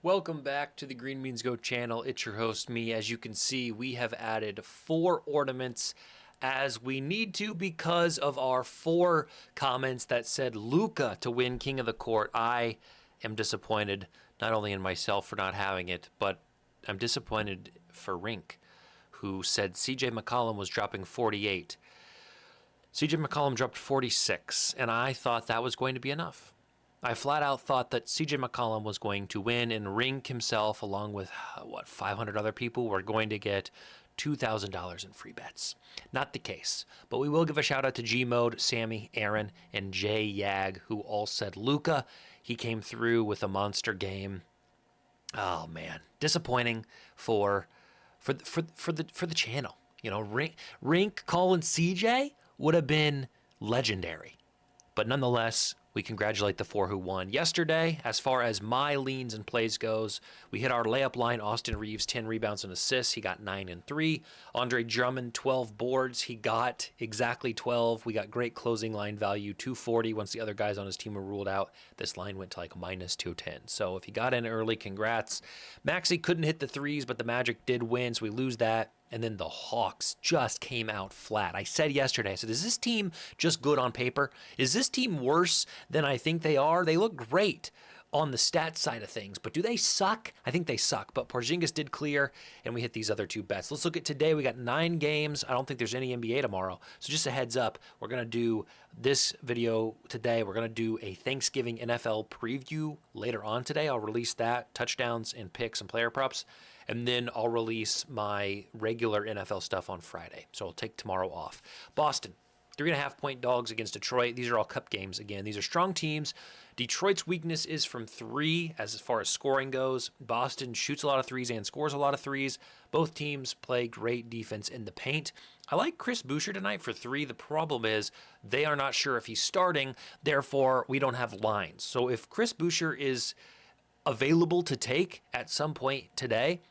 Welcome back to the Green Beans Go channel. It's your host, me. As you can see, we have added 4 ornaments as we need to because of our 4 comments that said Luka to win King of the Court. I am disappointed not only in myself for not having it, but I'm disappointed for Rink, who said CJ McCollum was dropping 48. CJ McCollum dropped 46, and I thought that was going to be enough. I flat out thought that CJ McCollum was going to win, and Rink himself, along with, 500 other people, were going to get $2,000 in free bets. Not the case. But we will give a shout out to G Mode, Sammy, Aaron, and Jay Yag, who all said Luka. He came through with a monster game. Oh man, disappointing for the channel. You know, Rink calling CJ would have been legendary. But nonetheless, we congratulate the 4 who won. Yesterday, as far as my leans and plays goes, we hit our layup line. Austin Reeves, 10 rebounds and assists. He got 9 and 3. Andre Drummond, 12 boards. He got exactly 12. We got great closing line value, 240. Once the other guys on his team were ruled out, this line went to like minus 210. So if you got in early, congrats. Maxey couldn't hit the threes, but the Magic did win, so we lose that. And then the Hawks just came out flat. I said yesterday, is this team just good on paper? Is this team worse than I think they are? They look great on the stats side of things, but do they suck? I think they suck, but Porzingis did clear, and we hit these other 2 bets. Let's look at today. We got 9 games. I don't think there's any NBA tomorrow, so just a heads up. We're going to do this video today. We're going to do a Thanksgiving NFL preview later on today. I'll release that, touchdowns and picks and player props, and then I'll release my regular NFL stuff on Friday, so I'll take tomorrow off. Boston. 3.5-point dogs against Detroit. These are all cup games. Again, these are strong teams. Detroit's weakness is from 3 as far as scoring goes. Boston shoots a lot of threes and scores a lot of threes. Both teams play great defense in the paint. I like Chris Boucher tonight for 3. The problem is they are not sure if he's starting. Therefore, we don't have lines. So if Chris Boucher is available to take at some point today,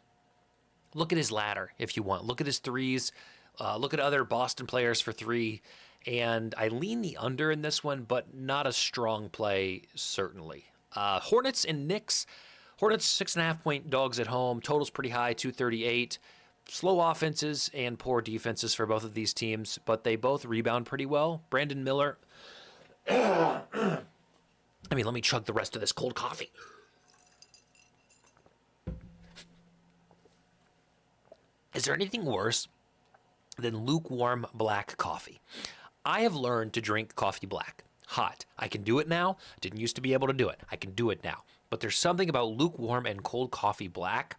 look at his ladder if you want. Look at his threes. Look at other Boston players for 3. And I lean the under in this one, but not a strong play, certainly. Hornets and Knicks. Hornets, 6.5-point dogs at home. Total's pretty high, 238. Slow offenses and poor defenses for both of these teams, but they both rebound pretty well. Brandon Miller. Let me chug the rest of this cold coffee. Is there anything worse than lukewarm black coffee? I have learned to drink coffee black, hot. I can do it now. Didn't used to be able to do it. I can do it now. But there's something about lukewarm and cold coffee black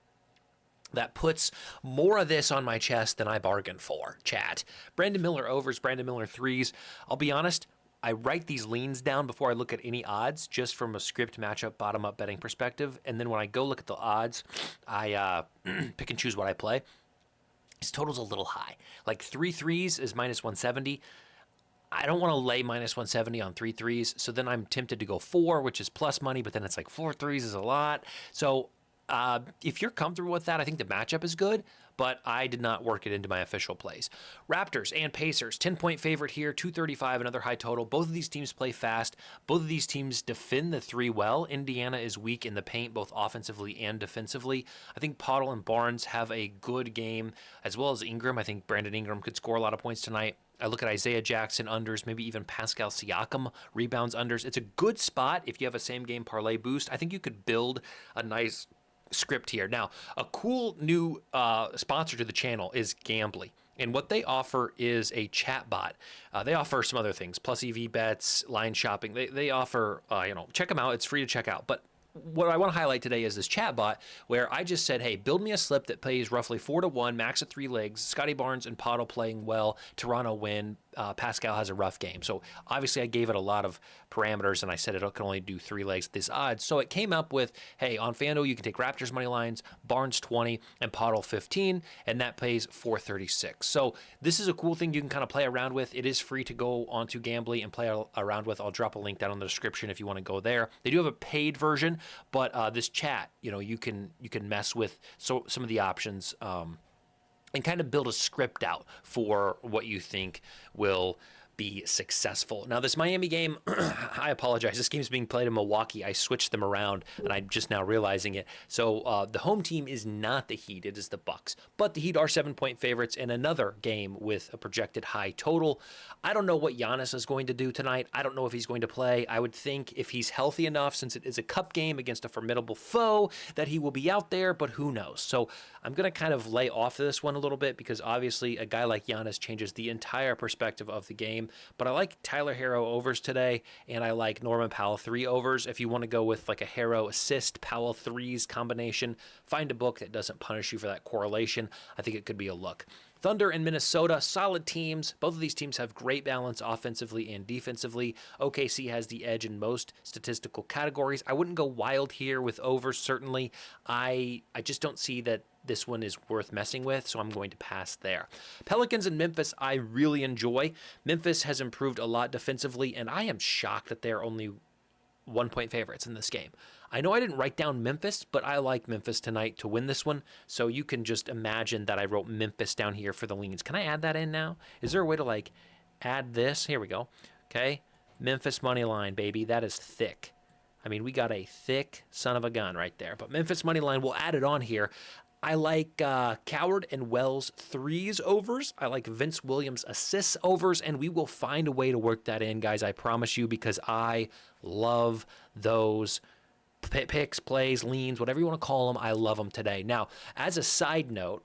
that puts more of this on my chest than I bargained for, chat. Brandon Miller overs, Brandon Miller threes. I'll be honest, I write these leans down before I look at any odds, just from a script matchup, bottom-up betting perspective. And then when I go look at the odds, I pick and choose what I play. His total's a little high. Like 3 threes is minus 170. I don't want to lay minus 170 on 3 threes, so then I'm tempted to go 4, which is plus money, but then it's like 4 threes is a lot. So if you're comfortable with that, I think the matchup is good, but I did not work it into my official plays. Raptors and Pacers, 10-point favorite here, 235, another high total. Both of these teams play fast. Both of these teams defend the 3 well. Indiana is weak in the paint, both offensively and defensively. I think Poeltl and Barnes have a good game, as well as Ingram. I think Brandon Ingram could score a lot of points tonight. I look at Isaiah Jackson unders, maybe even Pascal Siakam rebounds unders. It's a good spot if you have a same-game parlay boost. I think you could build a nice script here. Now, a cool new sponsor to the channel is Gambly. And what they offer is a chat bot. They offer some other things, plus EV bets, line shopping. They offer, check them out. It's free to check out. But what I want to highlight today is this chat bot where I just said, hey, build me a slip that pays roughly 4-1, max at 3 legs. Scotty Barnes and Poeltl playing well. Toronto win. Pascal has a rough game. So obviously I gave it a lot of parameters and I said it can only do 3 legs at this odds. So it came up with, hey, on FanDuel you can take Raptors money lines, Barnes 20 and Poeltl 15, and that pays 436. So this is a cool thing you can kind of play around with. It is free to go onto Gambly and play around with. I'll drop a link down in the description if you want to go there. They do have a paid version, but this chat, you can mess with some of the options and kind of build a script out for what you think will be successful. Now, this Miami game, I apologize. This game is being played in Milwaukee. I switched them around, and I'm just now realizing it. So the home team is not the Heat. It is the Bucks. But the Heat are 7-point favorites in another game with a projected high total. I don't know what Giannis is going to do tonight. I don't know if he's going to play. I would think if he's healthy enough, since it is a cup game against a formidable foe, that he will be out there, but who knows? So I'm going to kind of lay off this one a little bit because obviously a guy like Giannis changes the entire perspective of the game. But I like Tyler Herro overs today, and I like Norman Powell 3 overs. If you want to go with like a Herro assist, Powell 3s combination, find a book that doesn't punish you for that correlation. I think it could be a look. Thunder and Minnesota, solid teams. Both of these teams have great balance offensively and defensively. OKC has the edge in most statistical categories. I wouldn't go wild here with overs, certainly. I just don't see that this one is worth messing with, so I'm going to pass there. Pelicans and Memphis, I really enjoy. Memphis has improved a lot defensively, and I am shocked that they're only 1-point favorites in this game. I know I didn't write down Memphis, but I like Memphis tonight to win this one. So you can just imagine that I wrote Memphis down here for the leans. Can I add that in now? Is there a way to like add this? Here we go. Okay. Memphis money line, baby. That is thick. I mean, we got a thick son of a gun right there. But Memphis money line, we'll add it on here. I like Coward and Wells 3s overs. I like Vince Williams assists overs, and we will find a way to work that in, guys. I promise you, because I love those picks, plays, leans, whatever you want to call them. I love them today. Now, as a side note,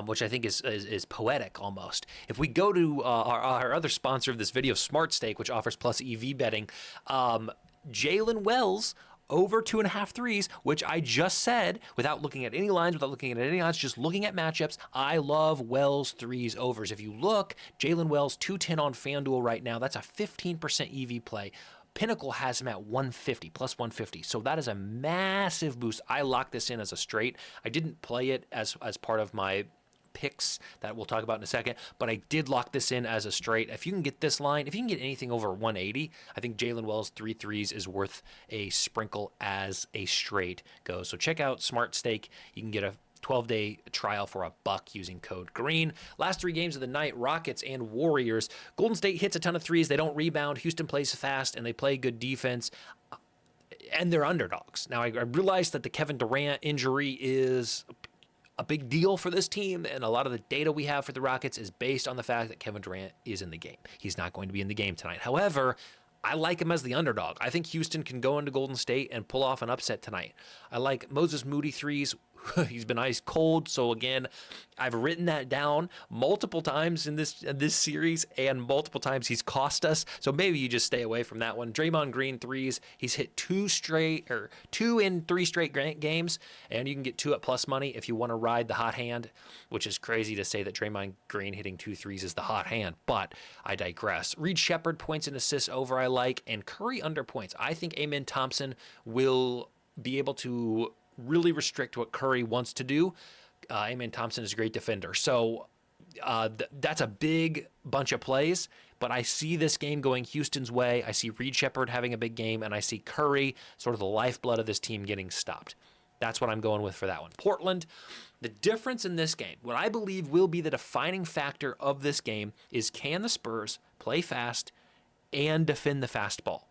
which I think is poetic almost. If we go to our other sponsor of this video, Smart Stake, which offers plus EV betting, Jalen Wells over 2.5 threes, which I just said without looking at any lines, without looking at any odds, just looking at matchups. I love Wells 3s overs. If you look, Jalen Wells 210 on FanDuel right now. That's a 15% EV play. Pinnacle has him at 150, plus 150. So that is a massive boost. I locked this in as a straight. I didn't play it as part of my picks that we'll talk about in a second, but I did lock this in as a straight. If you can get this line, if you can get anything over 180, I think Jalen Wells 3 threes is worth a sprinkle as a straight goes. So check out Smart Stake. You can get a 12-day trial for $1 using code GREEN. Last 3 games of the night, Rockets and Warriors. Golden State hits a ton of threes. They don't rebound. Houston plays fast, and they play good defense. And they're underdogs. Now, I realize that the Kevin Durant injury is a big deal for this team, and a lot of the data we have for the Rockets is based on the fact that Kevin Durant is in the game. He's not going to be in the game tonight. However, I like him as the underdog. I think Houston can go into Golden State and pull off an upset tonight. I like Moses Moody threes. He's been ice cold. So again, I've written that down multiple times in this series, and multiple times he's cost us. So maybe you just stay away from that one. Draymond Green threes. He's hit 2 in 3 straight games, and you can get 2 at plus money if you want to ride the hot hand, which is crazy to say that Draymond Green hitting 2 threes is the hot hand, but I digress. Reed Shepherd points and assists over I like, and Curry under points. I think Amen Thompson will be able to really restrict what Curry wants to do. Amen Thompson is a great defender. So that's a big bunch of plays, but I see this game going Houston's way. I see Reed Shepherd having a big game, and I see Curry, sort of the lifeblood of this team, getting stopped. That's what I'm going with for that one. Portland, the difference in this game, what I believe will be the defining factor of this game is, can the Spurs play fast and defend the fast ball?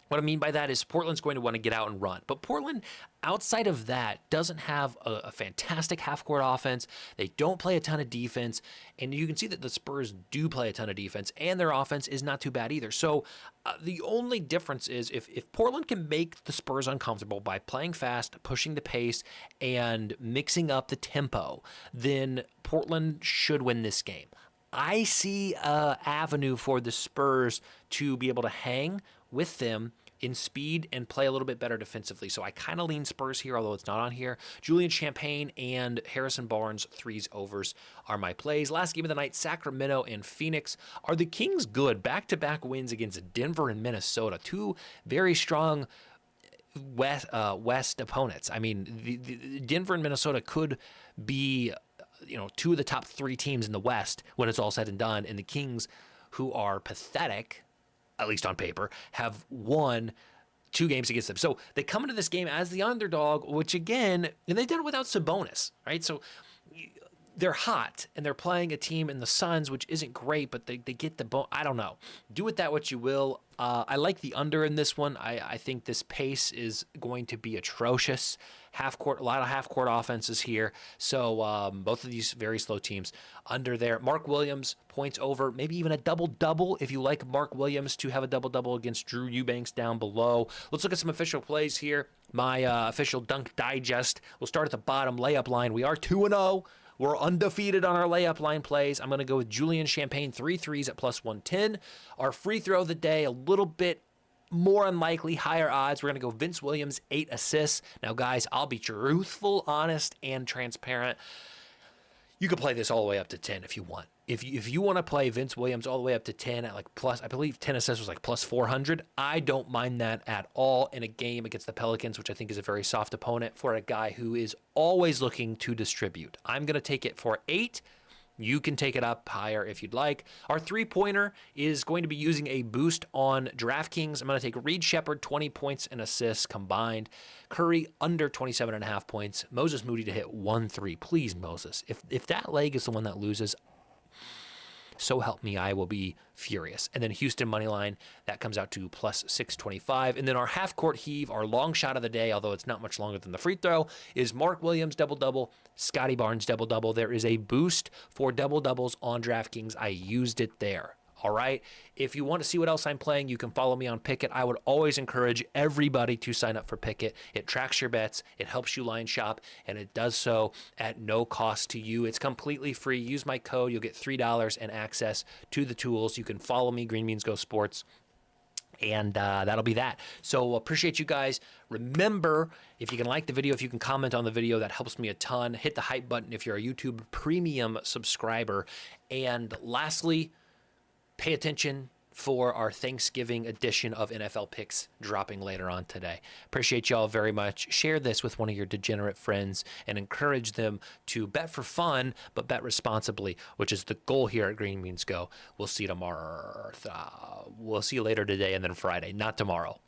What I mean by that is Portland's going to want to get out and run. But Portland, outside of that, doesn't have a fantastic half-court offense. They don't play a ton of defense. And you can see that the Spurs do play a ton of defense, and their offense is not too bad either. So the only difference is if Portland can make the Spurs uncomfortable by playing fast, pushing the pace, and mixing up the tempo, then Portland should win this game. I see an avenue for the Spurs to be able to hang with them in speed and play a little bit better defensively. So I kind of lean Spurs here, although it's not on here. Julian Champagne and Harrison Barnes 3s overs are my plays. Last game of the night, Sacramento and Phoenix. Are the Kings good? Back-to-back wins against Denver and Minnesota. 2 very strong West opponents. I mean, the Denver and Minnesota could be 2 of the top 3 teams in the West when it's all said and done. And the Kings, who are pathetic, at least on paper, have won 2 games against them. So they come into this game as the underdog, which again, and they've done it without Sabonis, right? So they're hot and they're playing a team in the Suns, which isn't great, but they get the bone. I don't know. Do with that what you will. I like the under in this one. I think this pace is going to be atrocious. Half court, a lot of half court offenses here. So both of these very slow teams under there. Mark Williams points over, maybe even a double-double if you like Mark Williams to have a double-double against Drew Eubanks down below. Let's look at some official plays here. My official Dunk Digest. We'll start at the bottom layup line. We are 2-0. We're undefeated on our layup line plays. I'm going to go with Julian Champagne, 3 threes at plus 110. Our free throw of the day, a little bit more unlikely, higher odds. We're going to go Vince Williams, 8 assists. Now, guys, I'll be truthful, honest, and transparent. You could play this all the way up to 10 if you want. If you want to play Vince Williams all the way up to 10 at like plus, I believe 10 assists was like plus 400. I don't mind that at all in a game against the Pelicans, which I think is a very soft opponent for a guy who is always looking to distribute. I'm going to take it for 8. You can take it up higher if you'd like. Our three-pointer is going to be using a boost on DraftKings. I'm going to take Reed Shepherd, 20 points and assists combined. Curry, under 27.5 points. Moses Moody to hit 1 3. Please, Moses. If that leg is the one that loses, so help me, I will be furious. And then Houston money line, that comes out to plus 625. And then our half-court heave, our long shot of the day, although it's not much longer than the free throw, is Mark Williams double-double, Scotty Barnes double-double. There is a boost for double-doubles on DraftKings. I used it there. All right. If you want to see what else I'm playing, you can follow me on Pickett. I would always encourage everybody to sign up for Pickett. It tracks your bets, it helps you line shop, and it does so at no cost to you. It's completely free. Use my code. You'll get $3 and access to the tools. You can follow me, Green Beans Go Sports. And that'll be that. So appreciate you guys. Remember, if you can like the video, if you can comment on the video, that helps me a ton. Hit the hype button if you're a YouTube premium subscriber. And lastly, pay attention for our Thanksgiving edition of NFL Picks dropping later on today. Appreciate y'all very much. Share this with one of your degenerate friends and encourage them to bet for fun, but bet responsibly, which is the goal here at Green Beans Go. We'll see you tomorrow. We'll see you later today and then Friday, not tomorrow.